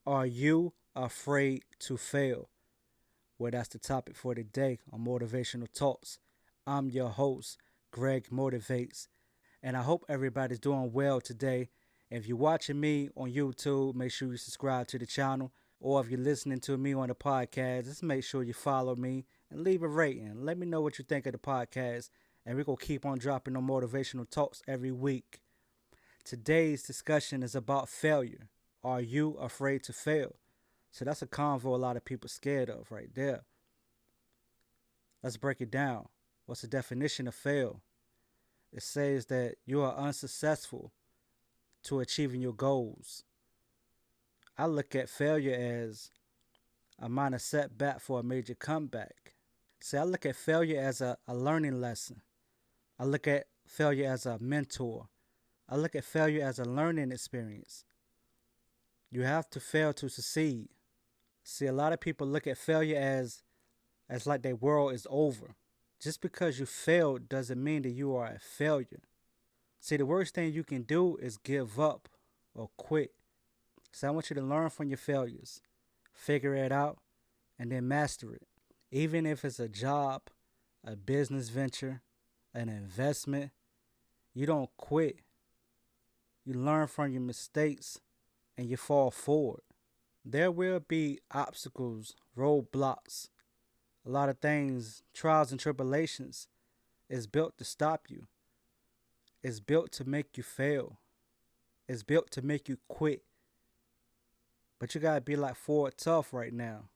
Are you afraid to fail? Well, that's the topic for today on Motivational Talks. I'm your host, Greg Motivates, and I hope everybody's doing well today. If you're watching me on YouTube, make sure you subscribe to the channel. Or if you're listening to me on the podcast, just make sure you follow me and leave a rating. Let me know what you think of the podcast, and we're going to keep on dropping on Motivational Talks every week. Today's discussion is about failure. Are you afraid to fail? So that's a convo a lot of people scared of right there. Let's break it down. What's the definition of fail? It says that you are unsuccessful to achieving your goals. I look at failure as a minor setback for a major comeback. See, I look at failure as a learning lesson. I look at failure as a mentor. I look at failure as a learning experience. You have to fail to succeed. See, a lot of people look at failure as like their world is over. Just because you failed doesn't mean that you are a failure. See, the worst thing you can do is give up or quit. So I want you to learn from your failures, figure it out, and then master it. Even if it's a job, a business venture, an investment, you don't quit. You learn from your mistakes and you fall forward. There will be obstacles, roadblocks, a lot of things, trials and tribulations is built to stop you. It's built to make you fail. It's built to make you quit. But you gotta be like Ford Tough right now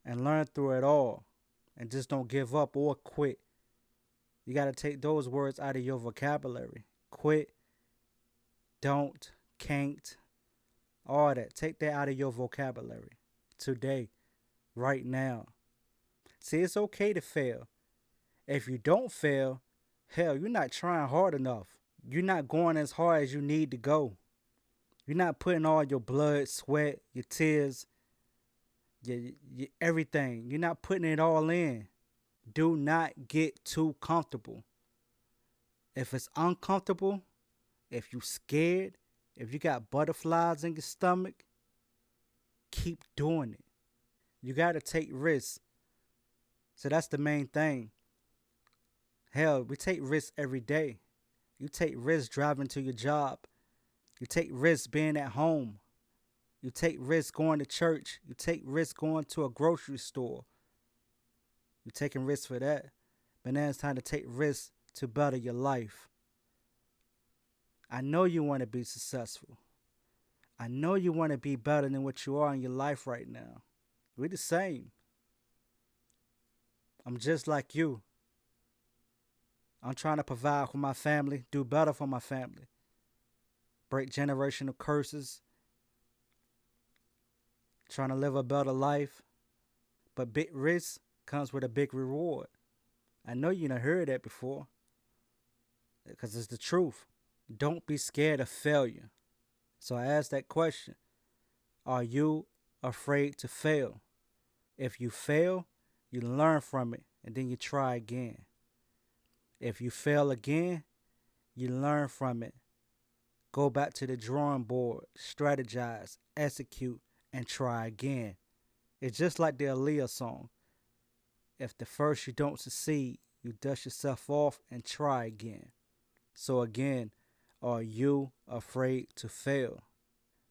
and learn through it all and just don't give up or quit. You gotta take those words out of your vocabulary. Quit, don't, can't, all that. Take that out of your vocabulary today, right now. See, it's okay to fail. If you don't fail, hell, you're not trying hard enough. You're not going as hard as you need to go. You're not putting all your blood, sweat, your tears, your everything. You're not putting it all in. Do not get too comfortable. If it's uncomfortable, if you're scared, if you got butterflies in your stomach, keep doing it. You got to take risks. So that's the main thing. Hell, we take risks every day. You take risks driving to your job. You take risks being at home. You take risks going to church. You take risks going to a grocery store. You're taking risks for that. But now it's time to take risks to better your life. I know you want to be successful. I know you want to be better than what you are in your life right now. We're the same. I'm just like you. I'm trying to provide for my family, do better for my family, break generational curses, trying to live a better life. But big risk comes with a big reward. I know you done heard that before because it's the truth. Don't be scared of failure. So I asked that question. Are you afraid to fail? If you fail, you learn from it and then you try again. If you fail again, you learn from it. Go back to the drawing board, strategize, execute, and try again. It's just like the Aaliyah song. If the first you don't succeed, you dust yourself off and try again. So again, are you afraid to fail?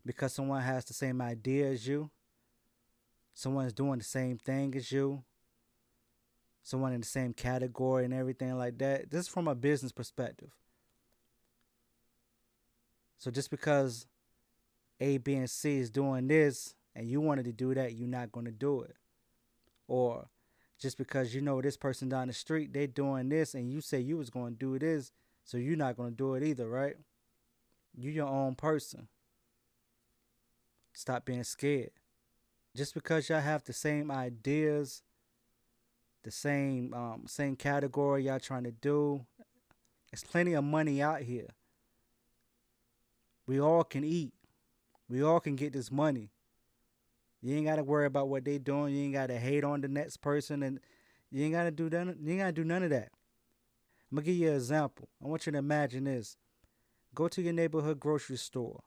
Because someone has the same idea as you? Someone's doing the same thing as you? Someone in the same category and everything like that? This is from a business perspective. So just because A, B, and C is doing this and you wanted to do that, you're not going to do it. Or just because you know this person down the street, they doing this and you say you was going to do this, so you're not going to do it either, right? You're your own person. Stop being scared. Just because y'all have the same ideas, the same category y'all trying to do, there's plenty of money out here. We all can eat. We all can get this money. You ain't got to worry about what they doing. You ain't got to hate on the next person, and you ain't got to do none. You ain't got to do none of that. I'm gonna give you an example. I want you to imagine this. Go to your neighborhood grocery store.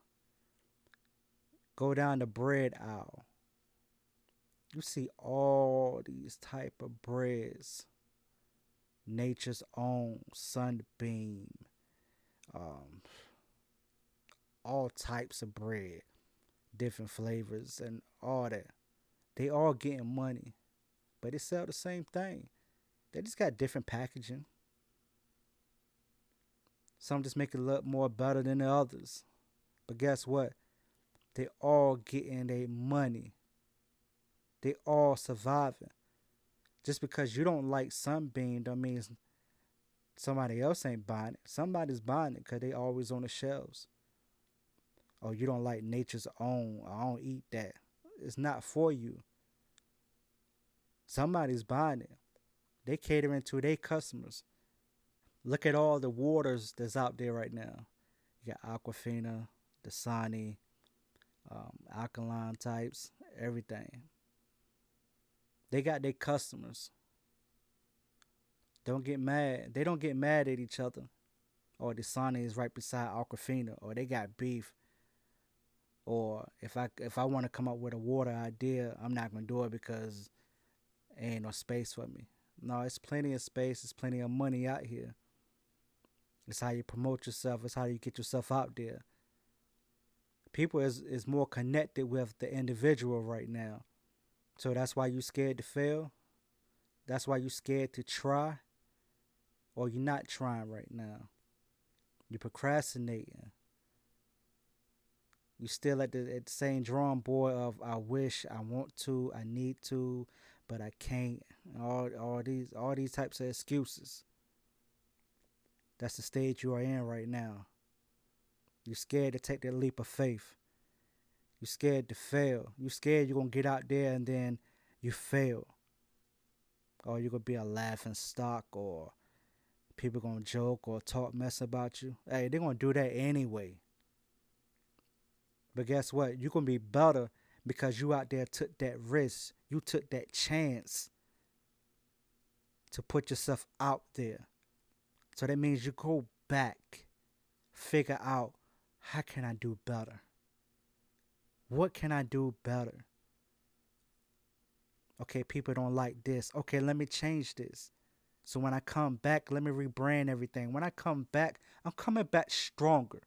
Go down the bread aisle. You see all these type of breads. Nature's Own, Sunbeam, um, all types of bread, different flavors and all that. They all getting money, but they sell the same thing. They just got different packaging. Some just make it look more better than the others. But guess what? They all getting their money. They all surviving. Just because you don't like Sunbeam don't mean somebody else ain't buying it. Somebody's buying it because they always on the shelves. Oh, you don't like Nature's Own. I don't eat that. It's not for you. Somebody's buying it. They catering to their customers. Look at all the waters that's out there right now. You got Aquafina, Dasani, alkaline types, everything. They got their customers. Don't get mad. They don't get mad at each other. Or Dasani is right beside Aquafina, or they got beef. Or if I want to come up with a water idea, I'm not gonna do it because ain't no space for me. No, it's plenty of space. It's plenty of money out here. It's how you promote yourself. It's how you get yourself out there. People is more connected with the individual right now. So that's why you scared to fail. That's why you scared to try. Or you're not trying right now. You're procrastinating. You still at the same drawing board of I wish, I want to, I need to, but I can't. All these types of excuses. That's the stage you are in right now. You're scared to take that leap of faith. You're scared to fail. You're scared you're gonna get out there and then you fail. Or you're gonna be a laughing stock, or people gonna joke or talk mess about you. Hey, they're gonna do that anyway. But guess what? You're gonna be better because you out there took that risk. You took that chance to put yourself out there. So that means you go back, figure out how can I do better? What can I do better? Okay, people don't like this. Okay, let me change this. So when I come back, let me rebrand everything. When I come back, I'm coming back stronger.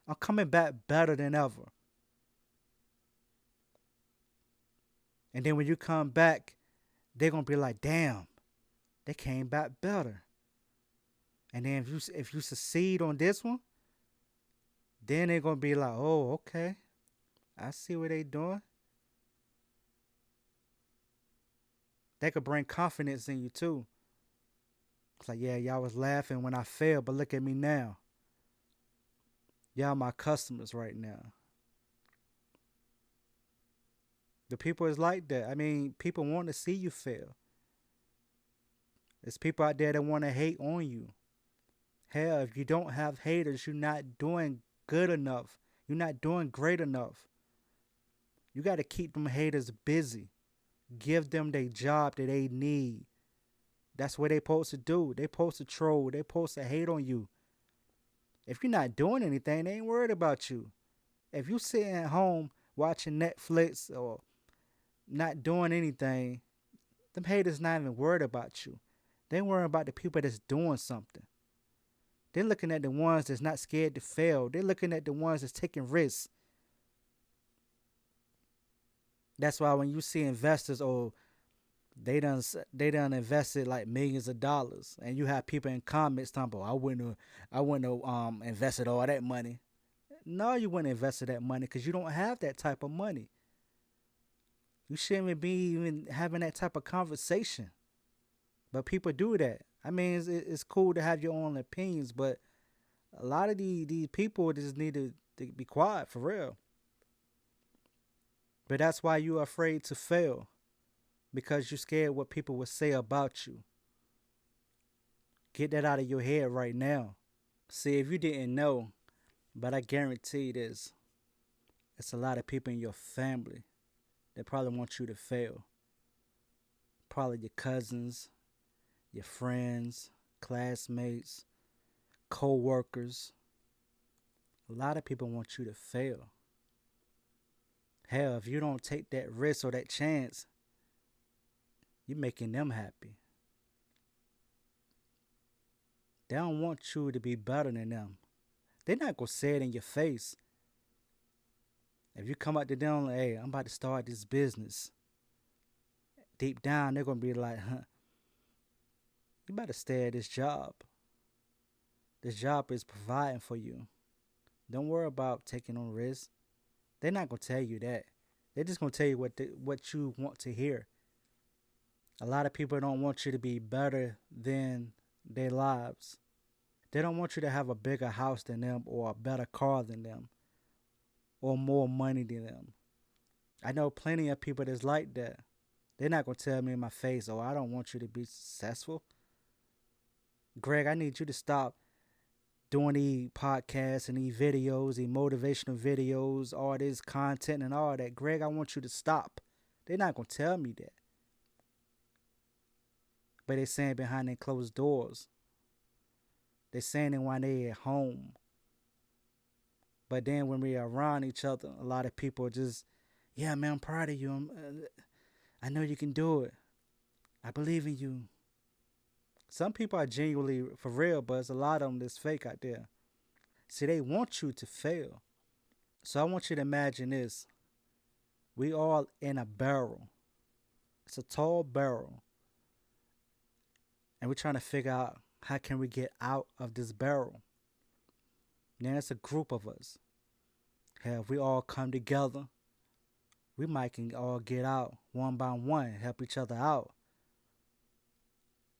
I'm coming back better than ever. And then when you come back, they're gonna be like, damn, they came back better. And then if you succeed on this one, then they're gonna be like, oh, okay, I see what they doing. That could bring confidence in you too. It's like, yeah, y'all was laughing when I failed, but look at me now. Y'all my customers right now. The people is like that. I mean, people want to see you fail. There's people out there that want to hate on you. Hell, if you don't have haters, you're not doing good enough. You're not doing great enough. You got to keep them haters busy. Give them their job that they need. That's what they supposed to do. They supposed to troll. They supposed to hate on you. If you're not doing anything, they ain't worried about you. If you sitting at home watching Netflix or not doing anything, them haters not even worried about you. They worrying about the people that's doing something. They're looking at the ones that's not scared to fail. They're looking at the ones that's taking risks. That's why when you see investors, oh, they done invested like millions of dollars, and you have people in comments talking about, I wouldn't have invested all that money. No, you wouldn't invest that money because you don't have that type of money. You shouldn't be even having that type of conversation. But people do that. I mean, it's cool to have your own opinions, but a lot of these people just need to be quiet for real. But that's why you're afraid to fail, because you're scared what people will say about you. Get that out of your head right now. See, if you didn't know, but I guarantee this, it's a lot of people in your family that probably want you to fail. Probably your cousins, your friends, classmates, co-workers. A lot of people want you to fail. Hell, if you don't take that risk or that chance, you're making them happy. They don't want you to be better than them. They're not gonna say it in your face. If you come up to them like, hey, I'm about to start this business, deep down they're gonna be like, huh, you better stay at this job. This job is providing for you. Don't worry about taking on risks. They're not gonna tell you that. They're just gonna tell you what you want to hear. A lot of people don't want you to be better than their lives. They don't want you to have a bigger house than them or a better car than them or more money than them. I know plenty of people that's like that. They're not gonna tell me in my face, oh, I don't want you to be successful. Greg, I need you to stop doing these podcasts and these videos, these motivational videos, all this content and all that. Greg, I want you to stop. They're not gonna tell me that. But they're saying behind their closed doors. They're saying it while they're at home. But then when we're around each other, a lot of people just, yeah, man, I'm proud of you. I know you can do it. I believe in you. Some people are genuinely for real, but there's a lot of them that's fake out there. See, they want you to fail. So I want you to imagine this. We all in a barrel. It's a tall barrel. And we're trying to figure out how can we get out of this barrel. Now it's a group of us. Hell, if we all come together, we might can all get out one by one, help each other out.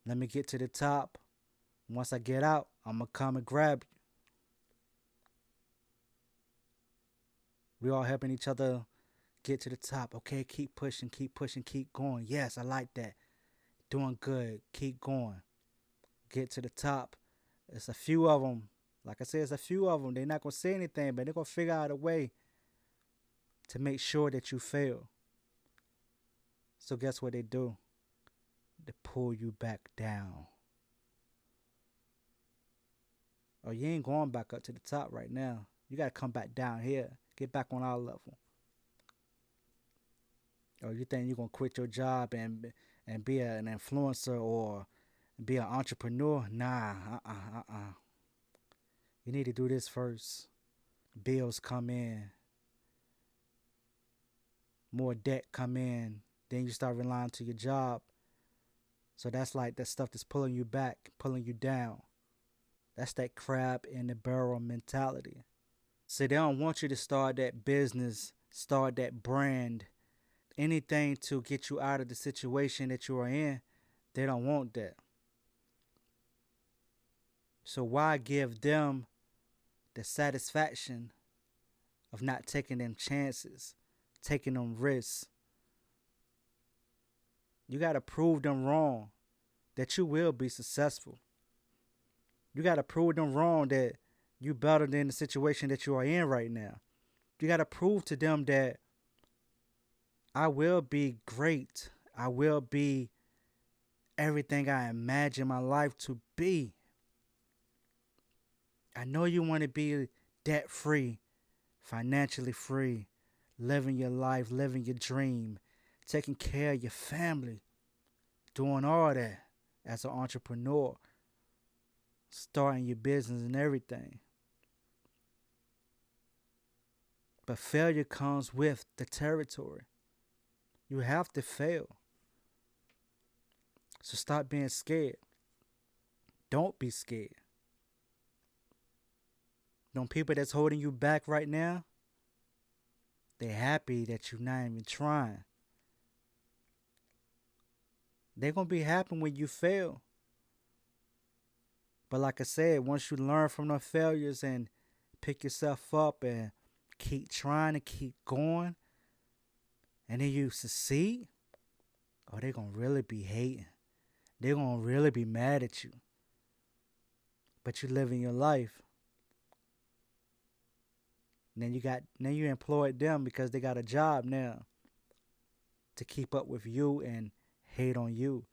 Let me get to the top. Once I get out, I'm going to come and grab you. We all helping each other get to the top. Okay, keep pushing, keep going. Yes, I like that. Doing good. Keep going. Get to the top. It's a few of them. Like I said, it's a few of them. They're not going to say anything, but they're going to figure out a way to make sure that you fail. So guess what they do? They pull you back down. Oh, you ain't going back up to the top right now. You got to come back down here. Get back on our level. Or you think you're going to quit your job and be an influencer or be an entrepreneur? Nah, You need to do this first. Bills come in. More debt come in. Then you start relying to your job. So that's like that stuff that's pulling you back, pulling you down. That's that crab in the barrel mentality. So they don't want you to start that business, start that brand, anything to get you out of the situation that you are in. They don't want that. So why give them the satisfaction of not taking them chances, taking them risks? You got to prove them wrong that you will be successful. You got to prove them wrong that you're better than the situation that you are in right now. You got to prove to them that I will be great. I will be everything I imagine my life to be. I know you want to be debt free, financially free, living your life, living your dream, taking care of your family, doing all that as an entrepreneur, starting your business and everything. But failure comes with the territory. You have to fail. So stop being scared. Don't be scared. Them people that's holding you back right now, they're happy that you're not even trying. They're going to be happy when you fail. But like I said, once you learn from those failures and pick yourself up and keep trying to keep going, and then you succeed, oh, they're going to really be hating. They're going to really be mad at you. But you're living your life. And then you employed them because they got a job now to keep up with you and hate on you.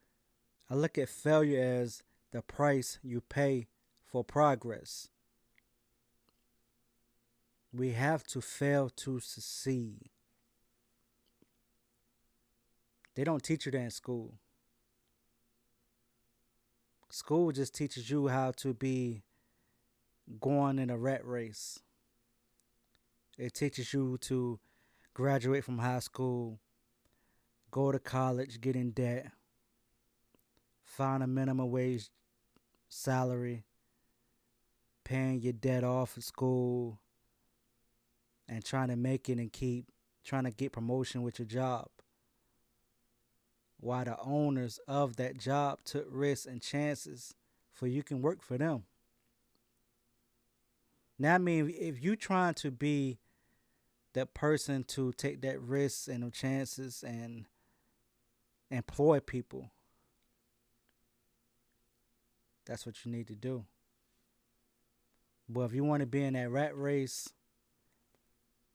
I look at failure as the price you pay for progress. We have to fail to succeed. They don't teach you that in school. School just teaches you how to be going in a rat race. It teaches you to graduate from high school, go to college, get in debt, find a minimum wage salary, paying your debt off at school, and trying to make it and keep trying to get promotion with your job. While the owners of that job took risks and chances for you can work for them. Now, I mean, if you trying to be that person to take that risk and the chances and employ people, that's what you need to do. But if you want to be in that rat race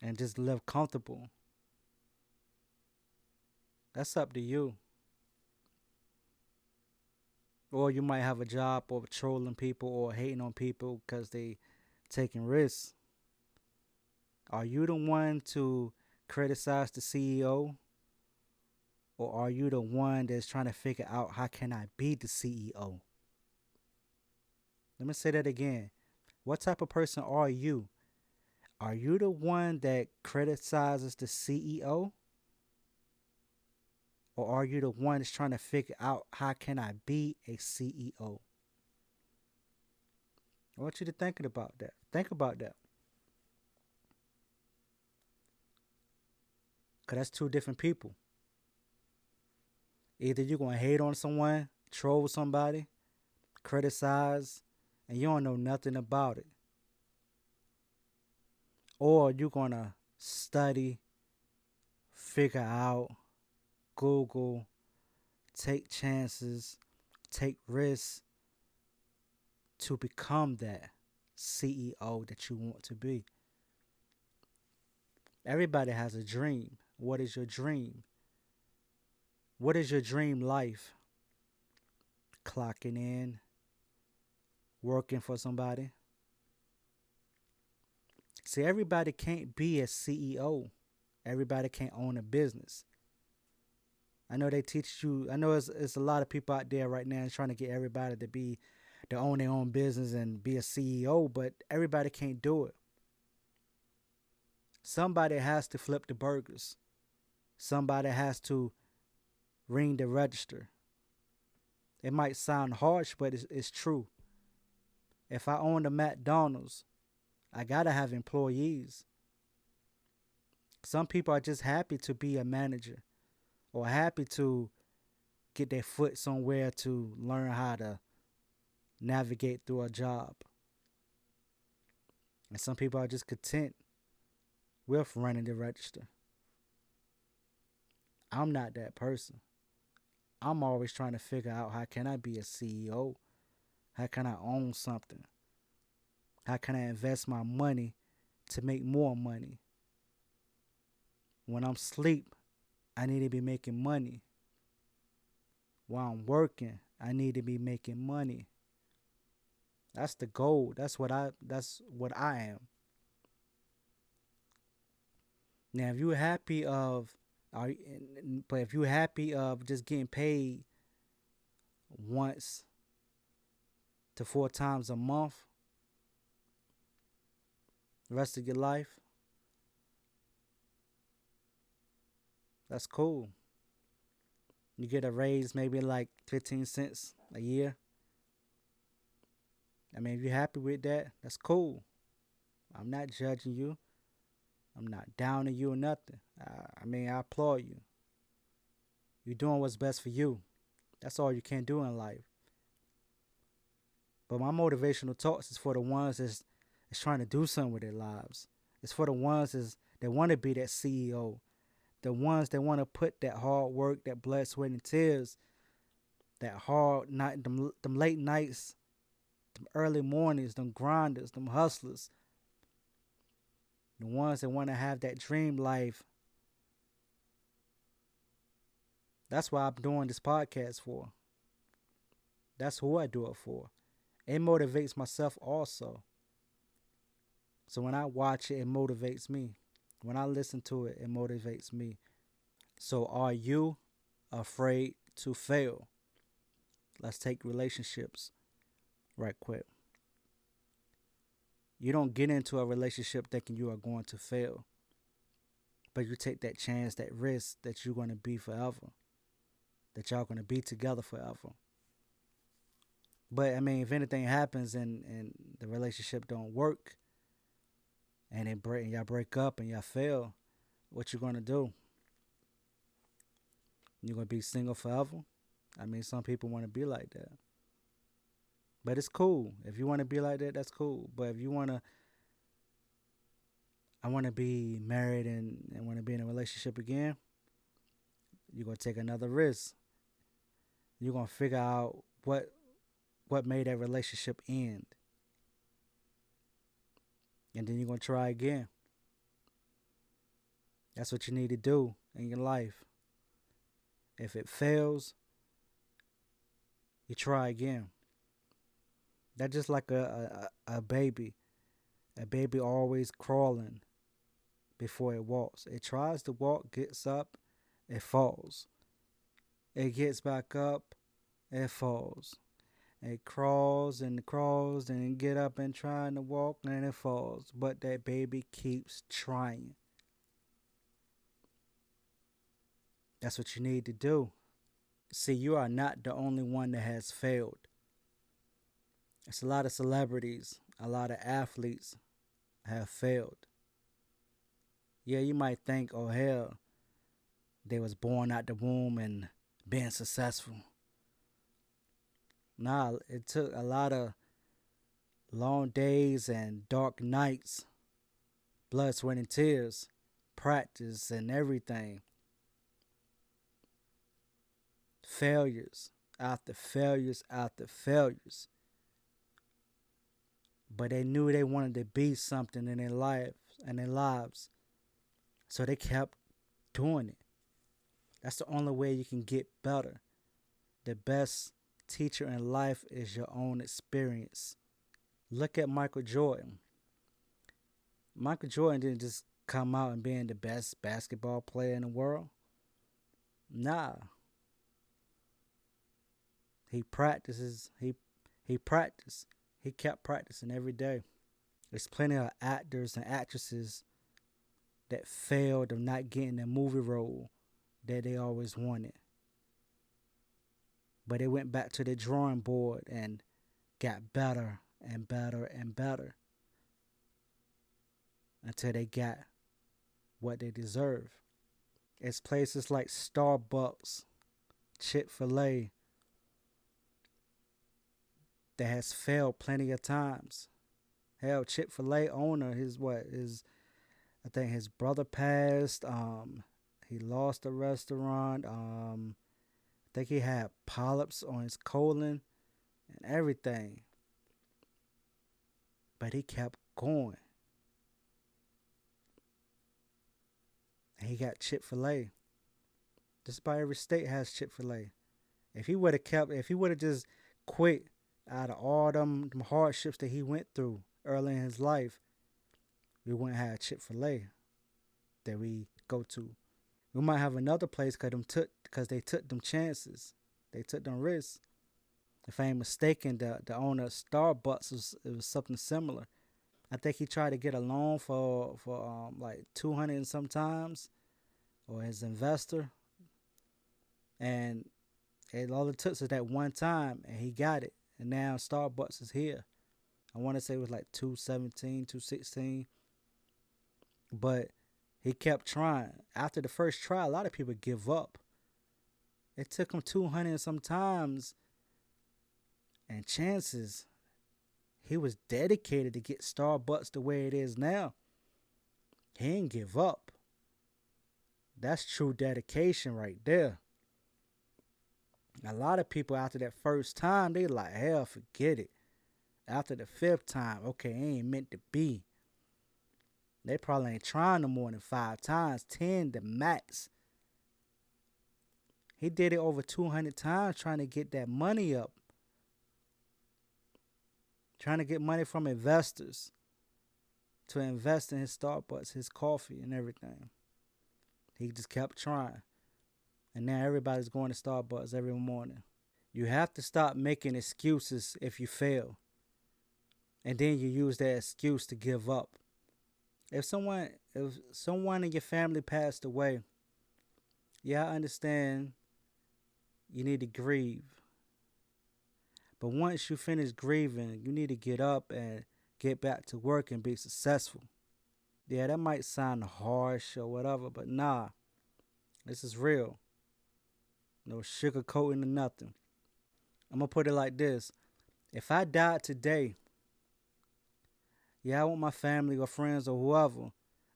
and just live comfortable, that's up to you. Or you might have a job or trolling people or hating on people because they taking risks. Are you the one to criticize the CEO? Or are you the one that's trying to figure out how can I be the CEO? Let me say that again. What type of person are you? Are you the one that criticizes the CEO? Or are you the one that's trying to figure out how can I be a CEO? I want you to think about that. Think about that. Because that's two different people. Either you're going to hate on someone, troll somebody, criticize, and you don't know nothing about it. Or you're going to study, figure out, Google, take chances, take risks to become that CEO that you want to be. Everybody has a dream. What is your dream? What is your dream life? Clocking in, working for somebody. See, everybody can't be a CEO. Everybody can't own a business. I know they teach you. I know it's a lot of people out there right now trying to get everybody to own their own business and be a CEO, but everybody can't do it. Somebody has to flip the burgers. Somebody has to ring the register. It might sound harsh, but it's true. If I own a McDonald's, I gotta have employees. Some people are just happy to be a manager or happy to get their foot somewhere to learn how to navigate through a job. And some people are just content with running the register. I'm not that person. I'm always trying to figure out how can I be a CEO? How can I own something? How can I invest my money to make more money? When I'm asleep, I need to be making money. While I'm working, I need to be making money. That's the goal. That's what I am. Now, if you're happy of, but if you're happy of just getting paid once to 4 times a month, the rest of your life, that's cool. You get a raise maybe like 15 cents a year. I mean, if you're happy with that, that's cool. I'm not judging you. I'm not downing you or nothing. I mean, I applaud you. You're doing what's best for you. That's all you can do in life. But my motivational talks is for the ones that's trying to do something with their lives. It's for the ones that want to be that CEO. The ones that want to put that hard work, that blood, sweat, and tears, that hard night, them late nights, them early mornings, them grinders, them hustlers. The ones that want to have that dream life. That's why I'm doing this podcast for. That's who I do it for. It motivates myself also. So when I watch it, it motivates me. When I listen to it, it motivates me. So are you afraid to fail. Let's take relationships right quick. You don't get into a relationship thinking you are going to fail, but you take that chance, that risk that you're going to be forever, that y'all going to be together forever. But I mean, if anything happens and the relationship don't work and y'all break up and y'all fail, what you gonna do? You gonna be single forever? I mean, some people want to be like that, but it's cool. If you want to be like that, that's cool. But if you wanna, I want to be married and want to be in a relationship again, you're gonna take another risk. You're gonna figure out what made that relationship end, and then you're gonna try again. That's what you need to do in your life. If it fails, you try again. That's just like a baby. A baby always crawling before it walks. It tries to walk, gets up, it falls. It gets back up, it falls. It crawls and it get up and trying to walk and it falls. But that baby keeps trying. That's what you need to do. See, you are not the only one that has failed. It's a lot of celebrities, a lot of athletes have failed. Yeah, you might think, oh hell, they was born out the womb and being successful. Nah, it took a lot of long days and dark nights, blood, sweat, and tears, practice and everything. Failures after failures after failures. But they knew they wanted to be something in their lives. So they kept doing it. That's the only way you can get better. The best teacher in life is your own experience. Look at Michael Jordan. Michael Jordan didn't just come out and being the best basketball player in the world. Nah. He practices. He practiced. He kept practicing every day. There's plenty of actors and actresses that failed of not getting the movie role that they always wanted. But they went back to the drawing board and got better and better and better until they got what they deserve. It's places like Starbucks, Chick-fil-A that has failed plenty of times. Hell, Chick-fil-A owner, I think his brother passed. He lost the restaurant. I think he had polyps on his colon and everything. But he kept going. And he got Chick-fil-A. Just about every state has Chick-fil-A. If he would have just quit out of all them hardships that he went through early in his life, we wouldn't have Chick-fil-A that we go to. We might have another place because they took them chances. They took them risks. If I ain't mistaken, the owner of Starbucks was something similar. I think he tried to get a loan for like 200 and sometimes, or his investor, and all it took is that one time, and he got it. And now Starbucks is here. I want to say it was like 217, 216, but he kept trying. After the first try, a lot of people give up. It took him 200 sometimes and chances. He was dedicated to get Starbucks the way it is now. He didn't give up. That's true dedication right there. A lot of people after that first time, they like, hell, forget it. After the fifth time, okay, it ain't meant to be. They probably ain't trying no more than 5 times, 10 the max. He did it over 200 times trying to get that money up. Trying to get money from investors to invest in his Starbucks, his coffee and everything. He just kept trying. And now everybody's going to Starbucks every morning. You have to stop making excuses if you fail. And then you use that excuse to give up. If someone in your family passed away, yeah, I understand you need to grieve. But once you finish grieving, you need to get up and get back to work and be successful. Yeah, that might sound harsh or whatever, but nah, this is real. No sugarcoating or nothing. I'm gonna put it like this. If I died today, yeah, I want my family or friends or whoever,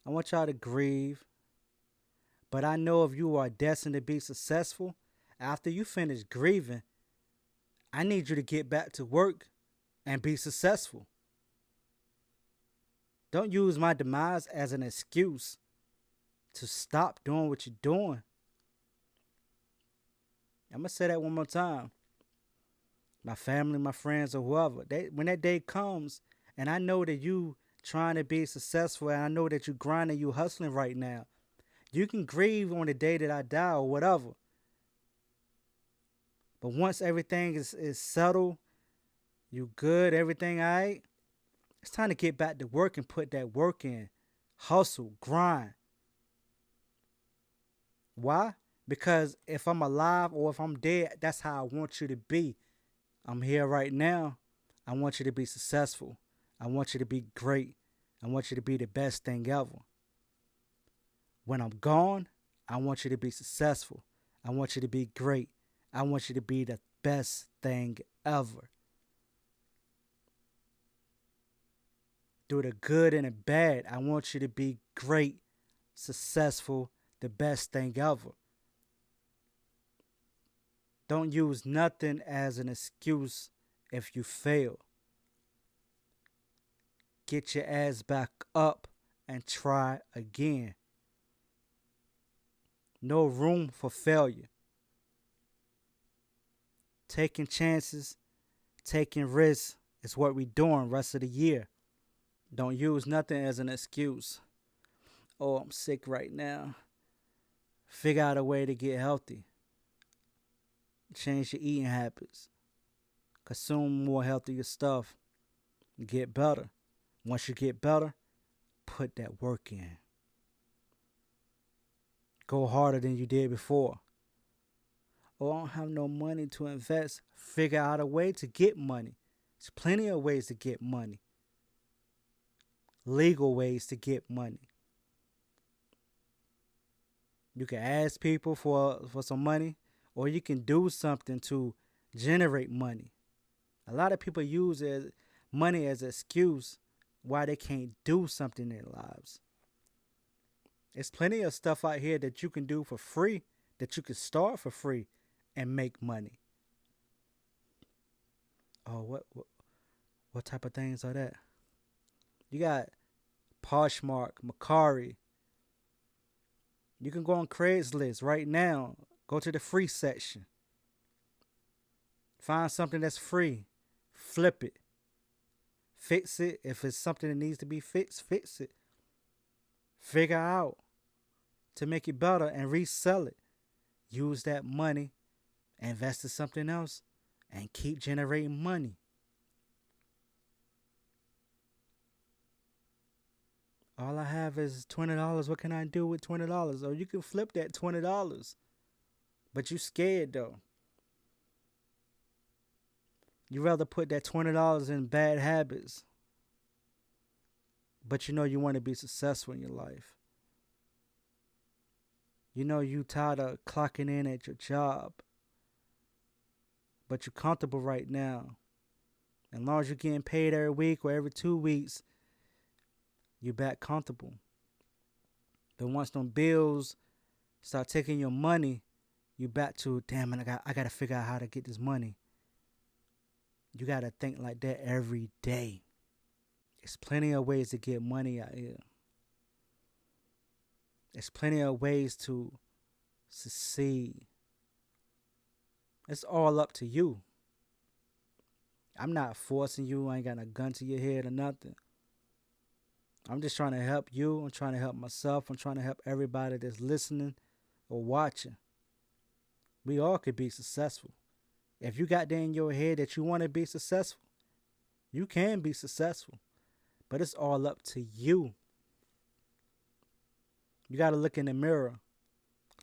I want y'all to grieve. But I know if you are destined to be successful, after you finish grieving, I need you to get back to work and be successful. Don't use my demise as an excuse to stop doing what you're doing. I'm gonna say that one more time. My family, my friends, or whoever, when that day comes, and I know that you trying to be successful, and I know that you grinding, you hustling right now. You can grieve on the day that I die or whatever. But once everything is settled, you good, everything all right, it's time to get back to work and put that work in. Hustle, grind. Why? Because if I'm alive or if I'm dead, that's how I want you to be. I'm here right now. I want you to be successful. I want you to be great. I want you to be the best thing ever. When I'm gone, I want you to be successful. I want you to be great. I want you to be the best thing ever. Through the good and the bad, I want you to be great, successful, the best thing ever. Don't use nothing as an excuse if you fail. Get your ass back up and try again. No room for failure. Taking chances, taking risks is what we doing rest of the year. Don't use nothing as an excuse. Oh, I'm sick right now. Figure out a way to get healthy. Change your eating habits. Consume more healthier stuff. Get better. Once you get better, put that work in. Go harder than you did before. Oh, I don't have no money to invest. Figure out a way to get money. There's plenty of ways to get money. Legal ways to get money. You can ask people for some money, or you can do something to generate money. A lot of people use money as an excuse why they can't do something in their lives. There's plenty of stuff out here that you can do for free, that you can start for free and make money. Oh, what type of things are that? You got Poshmark, Macari. You can go on Craigslist right now. Go to the free section. Find something that's free. Flip it. Fix it. If it's something that needs to be fixed, fix it. Figure out to make it better and resell it. Use that money, invest in something else, and keep generating money. All I have is $20. What can I do with $20? Oh, you can flip that $20. But you scared though. You rather put that $20 in bad habits. But you know you want to be successful in your life. You know you tired of clocking in at your job. But you're comfortable right now. As long as you're getting paid every week or every 2 weeks, you're back comfortable. But once them bills start taking your money, you back to, damn man, I gotta figure out how to get this money. You gotta think like that every day. There's plenty of ways to get money out here. There's plenty of ways to succeed. It's all up to you. I'm not forcing you. I ain't got a gun to your head or nothing. I'm just trying to help you. I'm trying to help myself. I'm trying to help everybody that's listening or watching. We all could be successful. If you got that in your head that you want to be successful, you can be successful. But it's all up to you. You got to look in the mirror,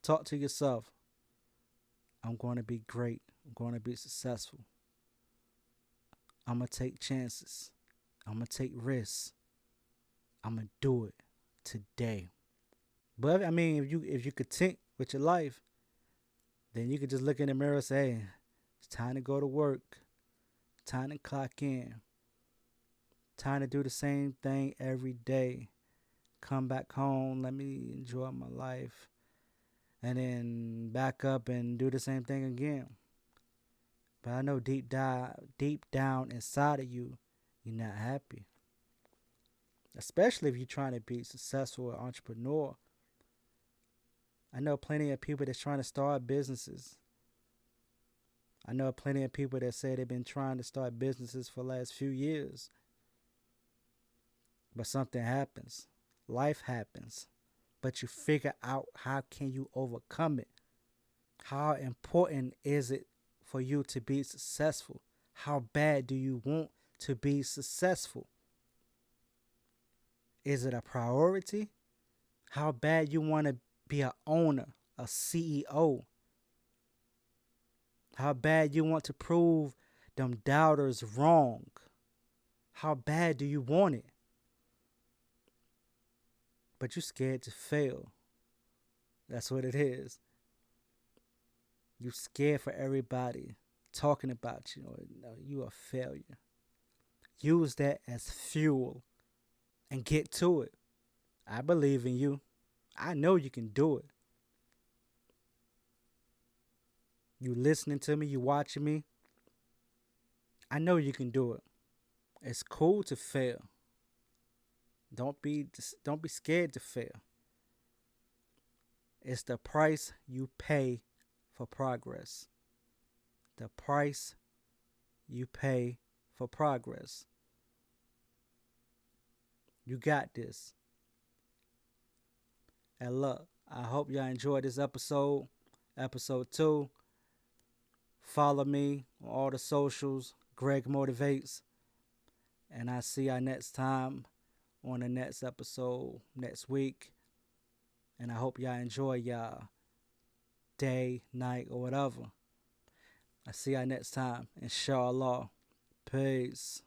talk to yourself. I'm going to be great. I'm going to be successful. I'm going to take chances. I'm going to take risks. I'm going to do it today. But I mean, if you content with your life, then you can just look in the mirror and say, hey, it's time to go to work. Time to clock in. Time to do the same thing every day. Come back home, let me enjoy my life. And then back up and do the same thing again. But I know deep down inside of you, you're not happy. Especially if you're trying to be successful as an entrepreneur. I know plenty of people that's trying to start businesses. I know plenty of people that say they've been trying to start businesses for the last few years. But something happens. Life happens. But you figure out how can you overcome it. How important is it for you to be successful? How bad do you want to be successful? Is it a priority? How bad you want to be an owner, a CEO? How bad you want to prove them doubters wrong? How bad do you want it? But you're scared to fail. That's what it is. You're scared for everybody talking about you. You a failure. Use that as fuel and get to it. I believe in you. I know you can do it. You listening to me, you watching me. I know you can do it. It's cool to fail. Don't be scared to fail. It's the price you pay for progress. The price you pay for progress. You got this. And look, I hope y'all enjoyed this episode. Episode 2. Follow me on all the socials. Greg Motivates. And I see y'all next time on the next episode next week. And I hope y'all enjoy y'all day, night, or whatever. I see y'all next time. Inshallah. Peace.